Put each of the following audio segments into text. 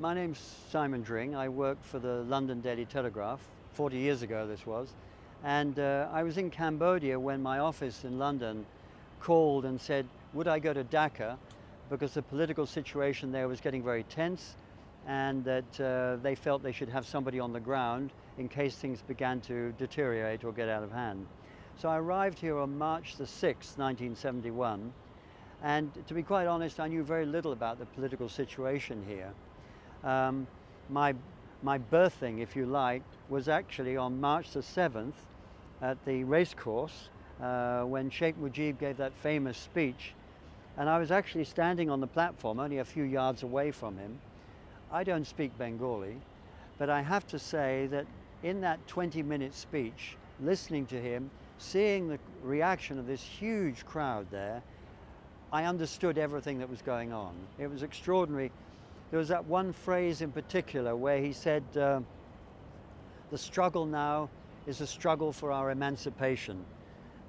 My name's Simon Dring. I worked for the London Daily Telegraph, 40 years ago this was, and I was in Cambodia when my office in London called and said, would I go to Dhaka because the political situation there was getting very tense, and that they felt they should have somebody on the ground in case things began to deteriorate or get out of hand. So I arrived here on March the 6th, 1971, and to be quite honest, I knew very little about the political situation here. My birthing, if you like, was actually on March the 7th at the racecourse when Sheikh Mujib gave that famous speech, and I was actually standing on the platform only a few yards away from him. I don't speak Bengali, but I have to say that in that 20-minute speech, listening to him, seeing the reaction of this huge crowd there, I understood everything that was going on. It was extraordinary. There was that one phrase in particular where he said, the struggle now is a struggle for our emancipation.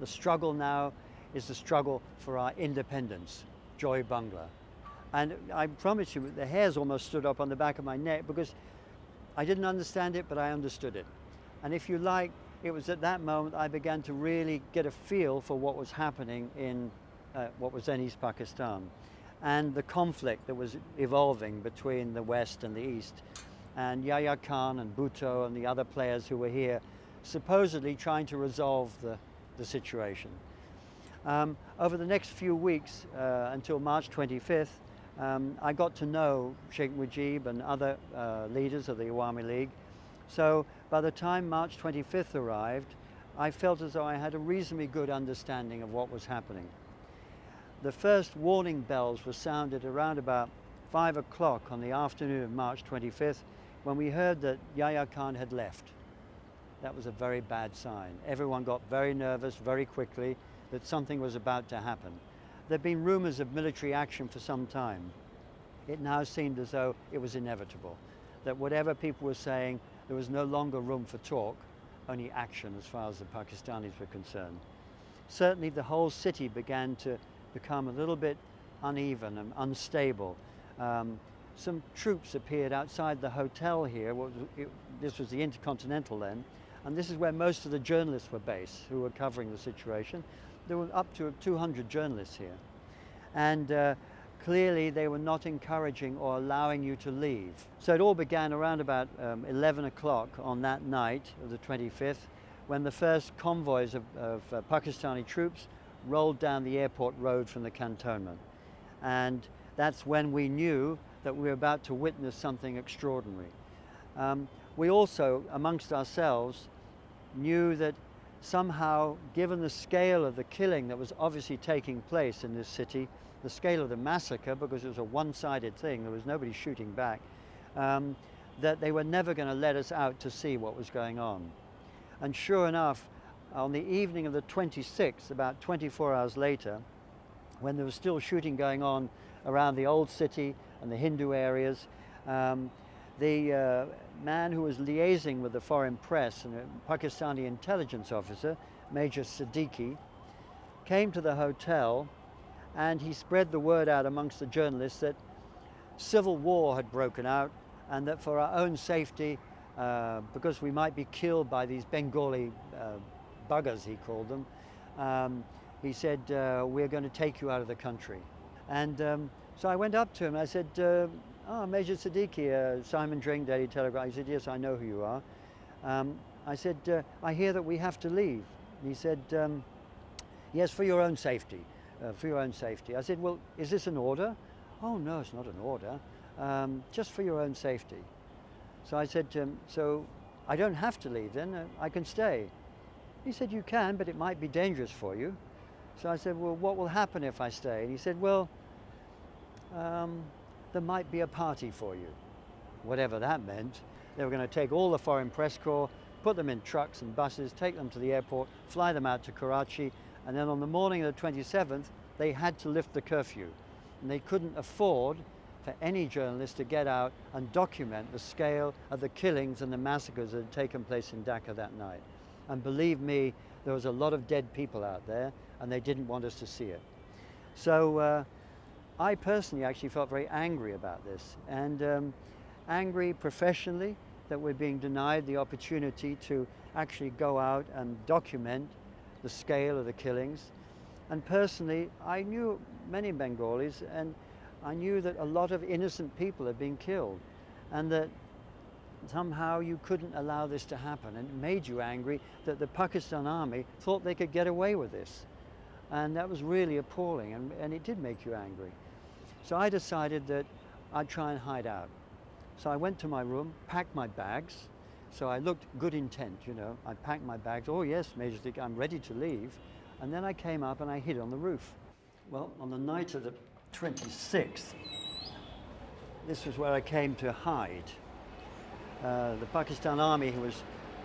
The struggle now is the struggle for our independence. Joy Bangla. And I promise you, the hairs almost stood up on the back of my neck because I didn't understand it, but I understood it. And if you like, it was at that moment I began to really get a feel for what was happening in what was then East Pakistan, and the conflict that was evolving between the West and the East, and Yahya Khan and Bhutto and the other players who were here supposedly trying to resolve the situation. Over the next few weeks, until March 25th, I got to know Sheikh Mujib and other leaders of the Awami League. So by the time March 25th arrived, I felt as though I had a reasonably good understanding of what was happening. The first warning bells were sounded around about 5 o'clock on the afternoon of March 25th when we heard that Yahya Khan had left. That was a very bad sign. Everyone got very nervous very quickly that something was about to happen. There'd been rumors of military action for some time. It now seemed as though it was inevitable, that whatever people were saying, there was no longer room for talk, only action as far as the Pakistanis were concerned. Certainly the whole city began to become a little bit uneven and unstable. Some troops appeared outside the hotel here. This was the Intercontinental then, and this is where most of the journalists were based who were covering the situation. There were up to 200 journalists here, and clearly they were not encouraging or allowing you to leave. So it all began around about 11 o'clock on that night of the 25th, when the first convoys of Pakistani troops rolled down the airport road from the cantonment. And that's when we knew that we were about to witness something extraordinary. We also, amongst ourselves, knew that somehow, given the scale of the killing that was obviously taking place in this city, the scale of the massacre, because it was a one-sided thing, there was nobody shooting back, that they were never going to let us out to see what was going on. And sure enough, on the evening of the 26th, about 24 hours later, when there was still shooting going on around the old city and the Hindu areas, the man who was liaising with the foreign press, and a Pakistani intelligence officer, Major Siddiqui, came to the hotel, and he spread the word out amongst the journalists that civil war had broken out, and that for our own safety, because we might be killed by these Bengali buggers, he called them, he said, we're going to take you out of the country. And so I went up to him and I said, Major Siddiqui, Simon Dring, Daily Telegraph. He said, yes, I know who you are. I said, I hear that we have to leave. And he said, yes, for your own safety, for your own safety. I said, well, is this an order? Oh, no, it's not an order, just for your own safety. So I said to him, so I don't have to leave then, I can stay. He said, you can, but it might be dangerous for you. So I said, well, what will happen if I stay? And he said, well, there might be a party for you. Whatever that meant. They were going to take all the foreign press corps, put them in trucks and buses, take them to the airport, fly them out to Karachi, and then on the morning of the 27th, they had to lift the curfew. And they couldn't afford for any journalist to get out and document the scale of the killings and the massacres that had taken place in Dhaka that night. And believe me, there was a lot of dead people out there, and they didn't want us to see it. So I personally actually felt very angry about this, and angry professionally that we're being denied the opportunity to actually go out and document the scale of the killings. And personally, I knew many Bengalis, and I knew that a lot of innocent people had been killed, and that somehow you couldn't allow this to happen. And it made you angry that the Pakistan army thought they could get away with this. And that was really appalling, and it did make you angry. So I decided that I'd try and hide out. So I went to my room, packed my bags. So I looked good intent, you know. I packed my bags. Oh yes, Major Dick, I'm ready to leave. And then I came up and I hid on the roof. Well, on the night of the 26th, this was where I came to hide. The Pakistan army was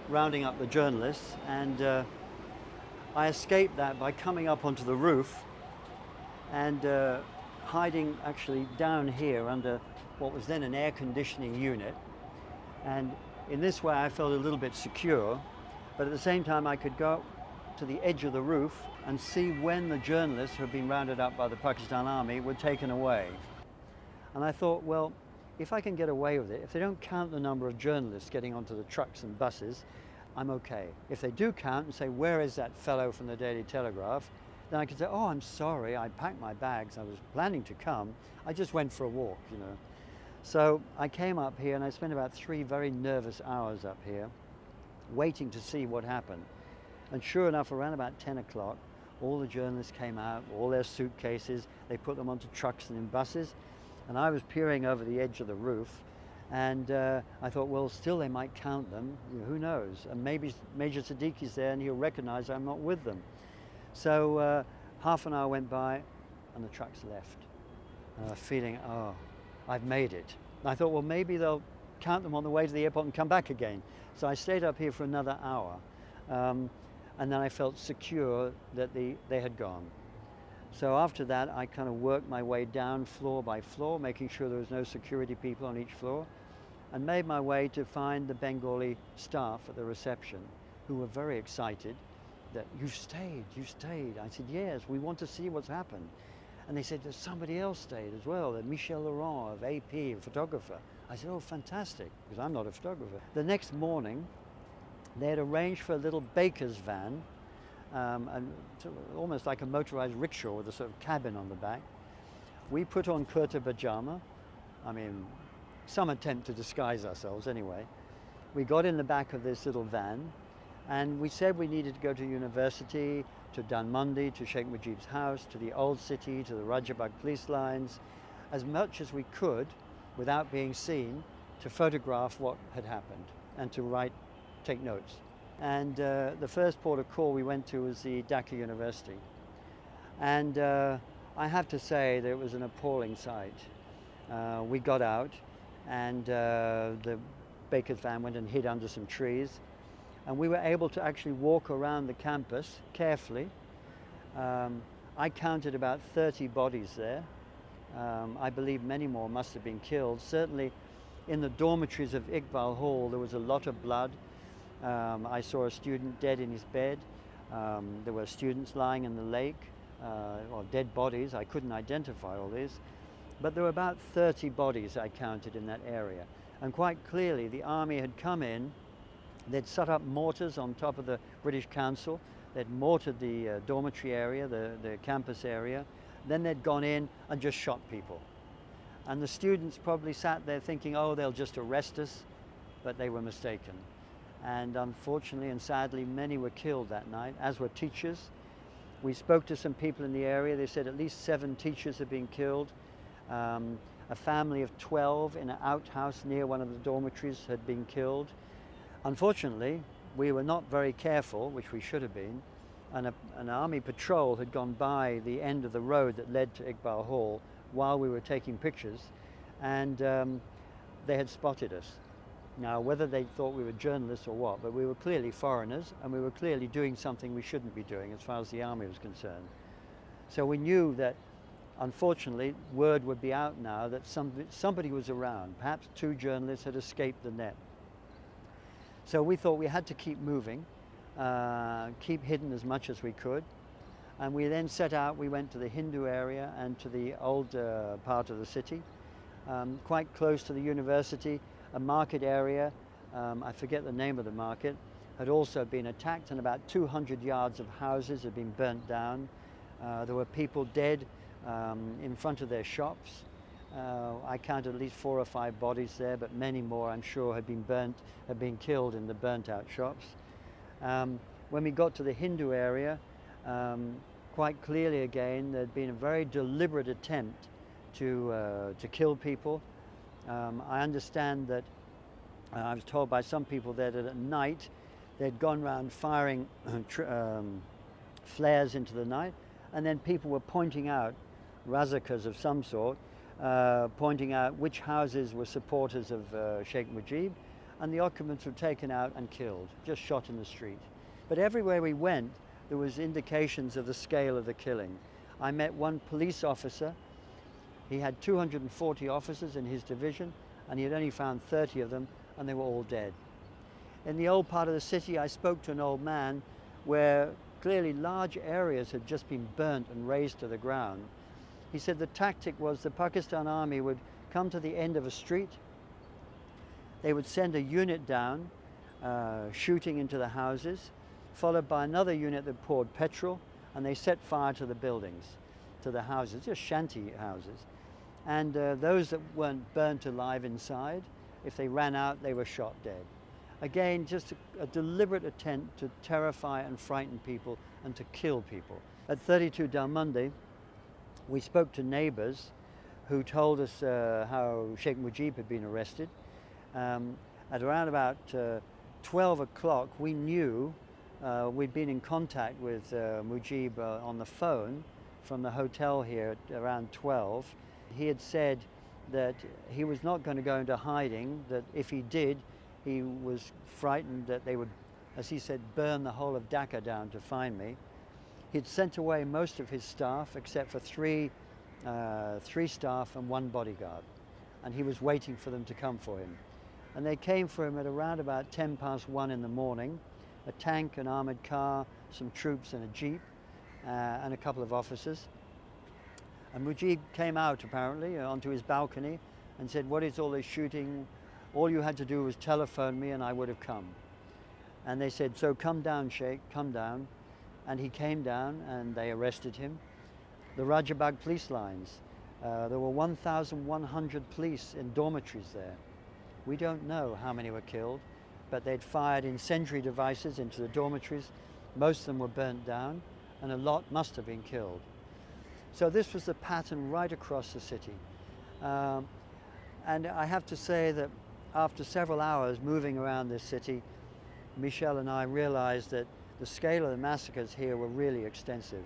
rounding up the journalists, and I escaped that by coming up onto the roof and hiding actually down here under what was then an air conditioning unit. And in this way I felt a little bit secure, but at the same time I could go to the edge of the roof and see when the journalists who had been rounded up by the Pakistan army were taken away. And I thought, well, if I can get away with it, if they don't count the number of journalists getting onto the trucks and buses, I'm okay. If they do count and say, where is that fellow from the Daily Telegraph? Then I can say, oh, I'm sorry, I packed my bags, I was planning to come, I just went for a walk, you know. So I came up here and I spent about 3 very nervous hours up here, waiting to see what happened. And sure enough, around about 10 o'clock, all the journalists came out, all their suitcases, they put them onto trucks and in buses, and I was peering over the edge of the roof, and I thought, well, still they might count them, you know, who knows, and maybe Major Siddiqui's there and he'll recognize I'm not with them. So half an hour went by and the trucks left, and I was feeling, oh, I've made it. And I thought, well, maybe they'll count them on the way to the airport and come back again. So I stayed up here for another hour, and then I felt secure that they had gone. So after that, I kind of worked my way down floor by floor, making sure there was no security people on each floor, and made my way to find the Bengali staff at the reception, who were very excited that you've stayed. I said, yes, we want to see what's happened. And they said, there's somebody else stayed as well, Michel Laurent of AP, a photographer. I said, oh, fantastic, because I'm not a photographer. The next morning, they had arranged for a little baker's van, and almost like a motorized rickshaw with a sort of cabin on the back. We put on kurta pajama, I mean, some attempt to disguise ourselves anyway. We got in the back of this little van, and we said we needed to go to university, to Dhanmondi, to Sheikh Mujib's house, to the old city, to the Rajabag police lines, as much as we could without being seen, to photograph what had happened and to take notes. And the first port of call we went to was the Dhaka University. And I have to say that it was an appalling sight. We got out, and the baker's van went and hid under some trees. And we were able to actually walk around the campus carefully. I counted about 30 bodies there. I believe many more must have been killed. Certainly in the dormitories of Iqbal Hall, there was a lot of blood. I saw a student dead in his bed. There were students lying in the lake, or dead bodies. I couldn't identify all these. But there were about 30 bodies I counted in that area. And quite clearly the army had come in. They'd set up mortars on top of the British Council. They'd mortared the dormitory area, the campus area. Then they'd gone in and just shot people. And the students probably sat there thinking, oh, they'll just arrest us, but they were mistaken. And unfortunately and sadly, many were killed that night, as were teachers. We spoke to some people in the area. They said at least 7 teachers had been killed. A family of 12 in an outhouse near one of the dormitories had been killed. Unfortunately, we were not very careful, which we should have been, and an army patrol had gone by the end of the road that led to Iqbal Hall while we were taking pictures, and they had spotted us. Now, whether they thought we were journalists or what, but we were clearly foreigners, and we were clearly doing something we shouldn't be doing as far as the army was concerned. So we knew that, unfortunately, word would be out now that somebody was around. Perhaps 2 journalists had escaped the net. So we thought we had to keep moving, keep hidden as much as we could. And we then set out, we went to the Hindu area and to the old part of the city, quite close to the university. a market area, I forget the name of the market, had also been attacked, and about 200 yards of houses had been burnt down. There were people dead in front of their shops. I counted at least 4 or 5 bodies there, but many more, I'm sure, had been killed in the burnt out shops. When we got to the Hindu area, quite clearly again, there'd been a very deliberate attempt to kill people. I understand that I was told by some people there that at night they'd gone around firing flares into the night, and then people were pointing out, razakas of some sort, pointing out which houses were supporters of Sheikh Mujib, and the occupants were taken out and killed, just shot in the street. But everywhere we went, there was indications of the scale of the killing. I met one police officer. He had 240 officers in his division, and he had only found 30 of them, and they were all dead. In the old part of the city, I spoke to an old man where clearly large areas had just been burnt and razed to the ground. He said the tactic was the Pakistan army would come to the end of a street, they would send a unit down, shooting into the houses, followed by another unit that poured petrol, and they set fire to the buildings, to the houses, just shanty houses. And those that weren't burnt alive inside, if they ran out, they were shot dead. Again, just a deliberate attempt to terrify and frighten people and to kill people. At 32 Dalmundi, we spoke to neighbors who told us how Sheikh Mujib had been arrested. At around about 12 o'clock, we knew we'd been in contact with Mujib on the phone from the hotel here at around 12. He had said that he was not going to go into hiding, that if he did, he was frightened that they would, as he said, burn the whole of Dhaka down to find me. He'd sent away most of his staff except for three staff and 1 bodyguard, and he was waiting for them to come for him. And they came for him at around about 10 past 1 in the morning, a tank, an armored car, some troops and a jeep, and a couple of officers. And Mujib came out apparently onto his balcony and said, "What is all this shooting? All you had to do was telephone me and I would have come." And they said, "So come down, Sheikh, come down." And he came down and they arrested him. The Rajabag police lines, there were 1,100 police in dormitories there. We don't know how many were killed, but they'd fired incendiary devices into the dormitories. Most of them were burnt down, and a lot must have been killed. So this was the pattern right across the city. And I have to say that after several hours moving around this city, Michel and I realized that the scale of the massacres here were really extensive.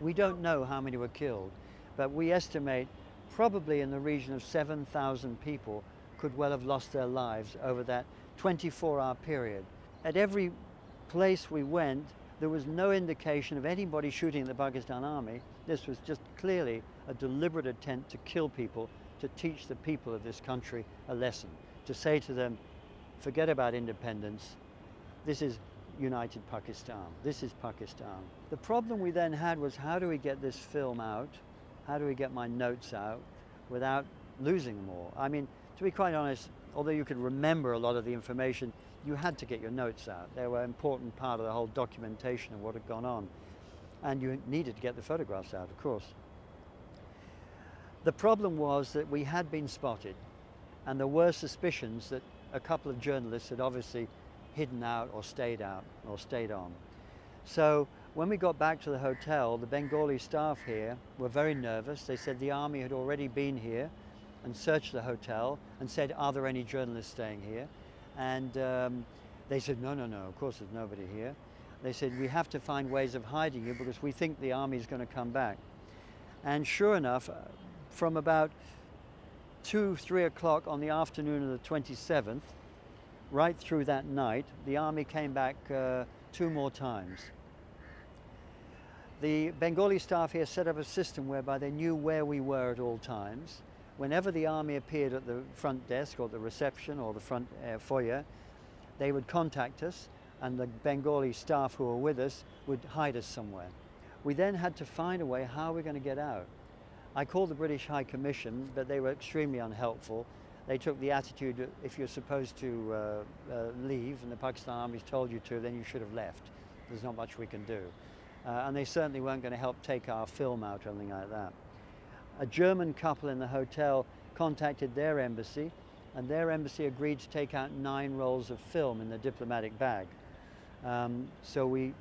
We don't know how many were killed, but we estimate probably in the region of 7,000 people could well have lost their lives over that 24-hour period. At every place we went, there was no indication of anybody shooting at the Pakistan army. This was just clearly a deliberate attempt to kill people, to teach the people of this country a lesson, to say to them, forget about independence, this is united Pakistan, this is Pakistan. The problem we then had was, how do we get this film out? How do we get my notes out without losing them all? I mean, to be quite honest, although you could remember a lot of the information, you had to get your notes out. They were an important part of the whole documentation of what had gone on. And you needed to get the photographs out, of course. The problem was that we had been spotted, and there were suspicions that a couple of journalists had obviously hidden out or stayed on. So when we got back to the hotel, the Bengali staff here were very nervous. They said the army had already been here and searched the hotel and said, are there any journalists staying here? And they said, no, of course there's nobody here. They said, we have to find ways of hiding you because we think the army is going to come back. And sure enough, from about 2-3 o'clock on the afternoon of the 27th, right through that night, the army came back 2 more times. The Bengali staff here set up a system whereby they knew where we were at all times. Whenever the army appeared at the front desk or the reception or the front foyer, they would contact us, and the Bengali staff who were with us would hide us somewhere. We then had to find a way how we're going to get out. I called the British High Commission, but they were extremely unhelpful. they took the attitude that if you're supposed to leave and the Pakistan Army's told you to, then you should have left. There's not much we can do. And they certainly weren't going to help take our film out or anything like that. A German couple in the hotel contacted their embassy, and their embassy agreed to take out 9 rolls of film in the diplomatic bag. So we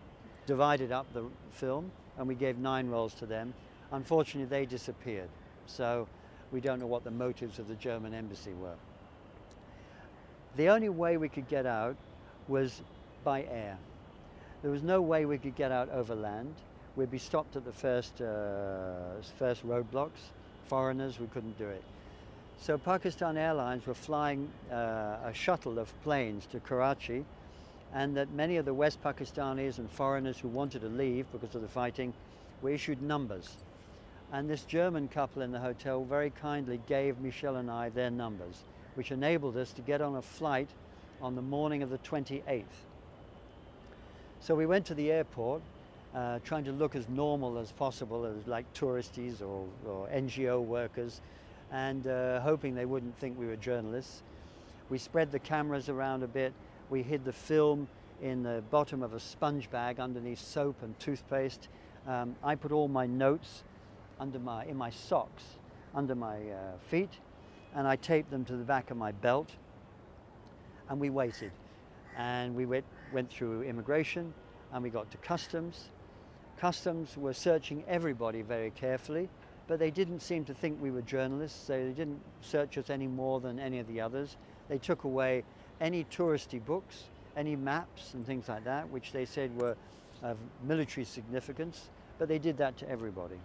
divided up the film and we gave 9 rolls to them. Unfortunately, they disappeared. So we don't know what the motives of the German embassy were. The only way we could get out was by air. There was no way we could get out over land. We'd be stopped at the first roadblocks. Foreigners, we couldn't do it. So Pakistan Airlines were flying a shuttle of planes to Karachi, and that many of the West Pakistanis and foreigners who wanted to leave because of the fighting were issued numbers. And this German couple in the hotel very kindly gave Michelle and I their numbers, which enabled us to get on a flight on the morning of the 28th. So we went to the airport, trying to look as normal as possible, as like touristies or NGO workers, and hoping they wouldn't think we were journalists. We spread the cameras around a bit. We hid the film in the bottom of a sponge bag underneath soap and toothpaste. I put all my notes in my socks under my feet, and I taped them to the back of my belt, and we waited. And we went through immigration, and we got to customs. Customs were searching everybody very carefully, but they didn't seem to think we were journalists, so they didn't search us any more than any of the others. They took away any touristy books, any maps and things like that, which they said were of military significance, but they did that to everybody.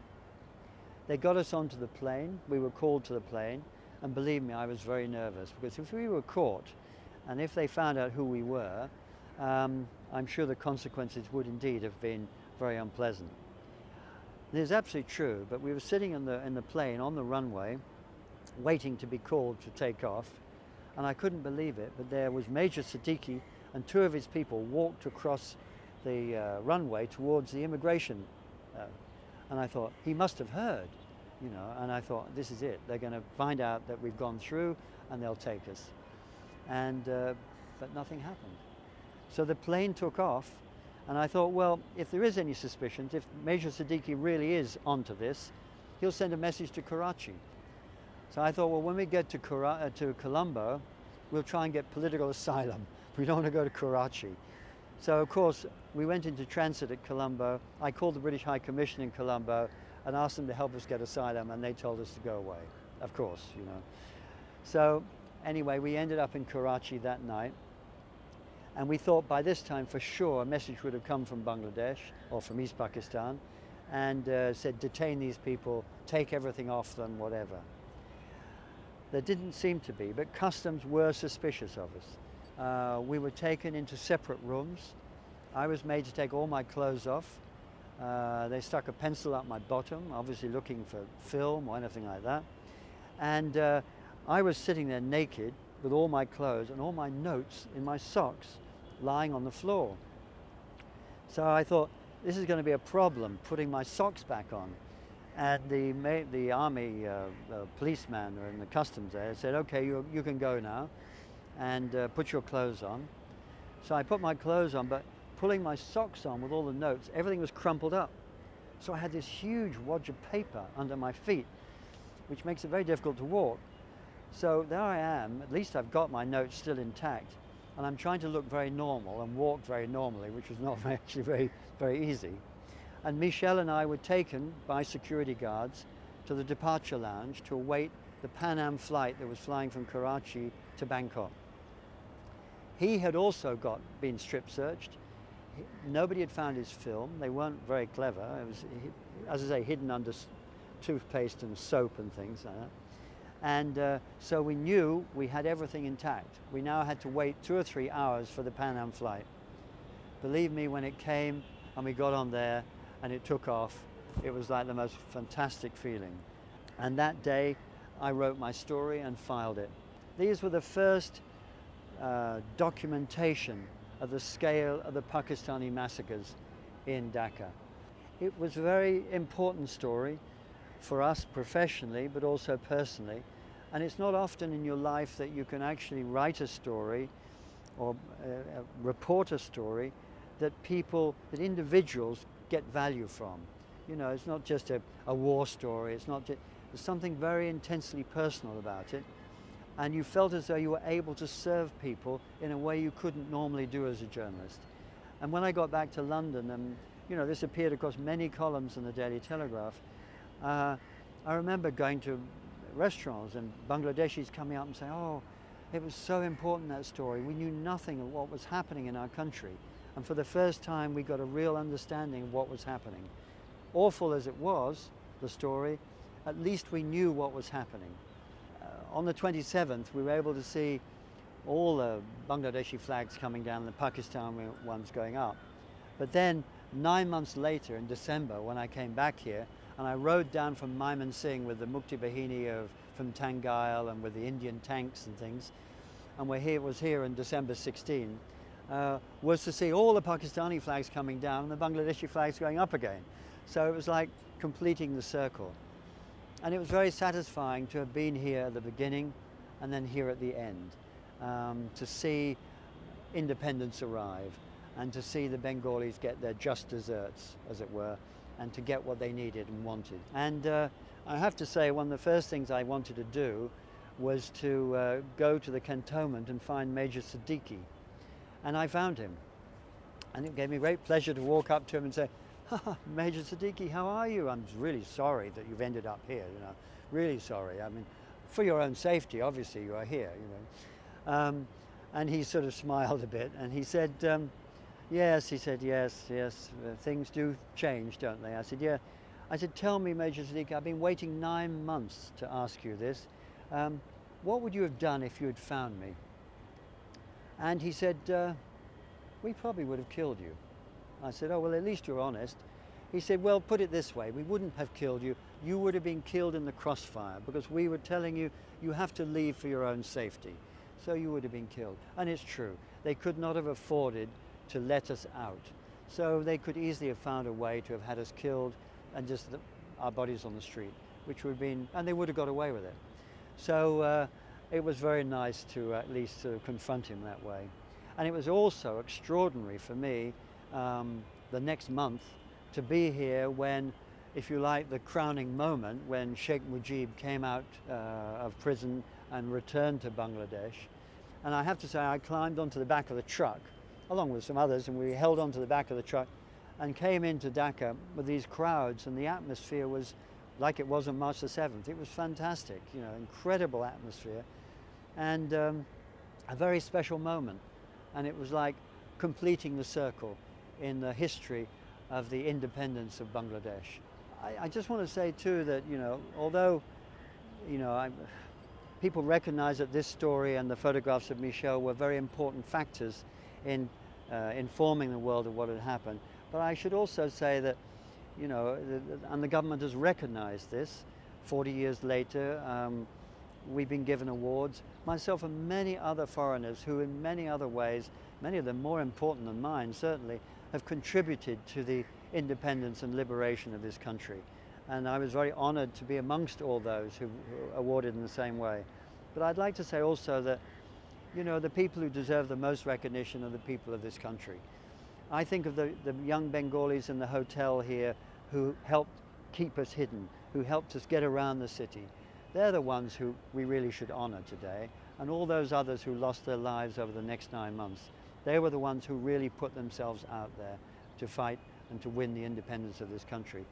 They got us onto the plane. We were called to the plane, and believe me, I was very nervous, because if we were caught and if they found out who we were, I'm sure the consequences would indeed have been very unpleasant. It is absolutely true, but we were sitting in the plane on the runway waiting to be called to take off, and I couldn't believe it, but there was Major Siddiqui and 2 of his people walked across the runway towards the immigration, and I thought, he must have heard, you know, and I thought, this is it. They're going to find out that we've gone through and they'll take us. And but nothing happened. So the plane took off, and I thought, well, if there is any suspicions, if Major Siddiqui really is onto this, he'll send a message to Karachi. So I thought, well, when we get to Colombo, we'll try and get political asylum. We don't want to go to Karachi. So of course, we went into transit at Colombo. I called the British High Commission in Colombo and asked them to help us get asylum, and they told us to go away, of course, you know. So anyway, we ended up in Karachi that night, and we thought by this time for sure a message would have come from Bangladesh or from East Pakistan and said, detain these people, take everything off them, whatever. There didn't seem to be, but customs were suspicious of us. We were taken into separate rooms. I was made to take all my clothes off. They stuck a pencil up my bottom, obviously looking for film or anything like that. And I was sitting there naked with all my clothes and all my notes in my socks lying on the floor. So I thought, this is going to be a problem, putting my socks back on. And the army policeman in the customs there said, okay, you can go now and put your clothes on. So I put my clothes on, but pulling my socks on with all the notes, everything was crumpled up. So I had this huge wad of paper under my feet, which makes it very difficult to walk. So there I am, at least I've got my notes still intact, and I'm trying to look very normal and walk very normally, which was not actually very easy. And Michelle and I were taken by security guards to the departure lounge to await the Pan Am flight that was flying from Karachi to Bangkok. He had also been strip searched. Nobody had found his film. They weren't very clever. It was, as I say, hidden under toothpaste and soap and things like that. And so we knew we had everything intact. We now had to wait 2 or 3 hours for the Pan Am flight. Believe me, when it came and we got on there and it took off, it was like the most fantastic feeling. And that day, I wrote my story and filed it. These were the first documentation of the scale of the Pakistani massacres in Dhaka. It was a very important story for us professionally, but also personally. And it's not often in your life that you can actually write a story or report a story that individuals get value from. You know, it's not just a war story, there's something very intensely personal about it. And you felt as though you were able to serve people in a way you couldn't normally do as a journalist. And when I got back to London, and you know, this appeared across many columns in the Daily Telegraph, I remember going to restaurants and Bangladeshis coming up and saying, oh, it was so important, that story. We knew nothing of what was happening in our country. And for the first time, we got a real understanding of what was happening. Awful as it was, the story, at least we knew what was happening. On the 27th, we were able to see all the Bangladeshi flags coming down, the Pakistani ones going up. But then 9 months later, in December, when I came back here, and I rode down from Mymensingh with the Mukti Bahini from Tangail and with the Indian tanks and things, and was here in December 16, was to see all the Pakistani flags coming down and the Bangladeshi flags going up again. So it was like completing the circle. And it was very satisfying to have been here at the beginning and then here at the end, to see independence arrive and to see the Bengalis get their just desserts, as it were, and to get what they needed and wanted. And I have to say, one of the first things I wanted to do was to go to the cantonment and find Major Siddiqui. And I found him. And it gave me great pleasure to walk up to him and say, Major Siddiqui, how are you? I'm really sorry that you've ended up here, you know, really sorry. I mean, for your own safety, obviously, you are here, you know. And he sort of smiled a bit and he said, yes, he said, yes, things do change, don't they? I said, yeah. I said, tell me, Major Siddiqui, I've been waiting 9 months to ask you this. What would you have done if you had found me? And he said, we probably would have killed you. I said, oh, well, at least you're honest. He said, well, put it this way, we wouldn't have killed you. You would have been killed in the crossfire because we were telling you, you have to leave for your own safety. So you would have been killed. And it's true. They could not have afforded to let us out. So they could easily have found a way to have had us killed and just our bodies on the street, which would have been, and they would have got away with it. So it was very nice to at least confront him that way. And it was also extraordinary for me the next month to be here when, if you like, the crowning moment when Sheikh Mujib came out of prison and returned to Bangladesh. And I have to say, I climbed onto the back of the truck along with some others, and we held onto the back of the truck and came into Dhaka with these crowds, and the atmosphere was like it was on March the 7th. It was fantastic, you know, incredible atmosphere, and a very special moment. And it was like completing the circle in the history of the independence of Bangladesh. I just want to say too that, you know, although, you know, people recognize that this story and the photographs of Michel were very important factors in informing the world of what had happened. But I should also say that, you know, and the government has recognized this 40 years later. We've been given awards, myself and many other foreigners who in many other ways, many of them more important than mine certainly, have contributed to the independence and liberation of this country. And I was very honored to be amongst all those who were awarded in the same way. But I'd like to say also that, you know, the people who deserve the most recognition are the people of this country. I think of the young Bengalis in the hotel here who helped keep us hidden, who helped us get around the city. They're the ones who we really should honor today, and all those others who lost their lives over the next 9 months. They were the ones who really put themselves out there to fight and to win the independence of this country.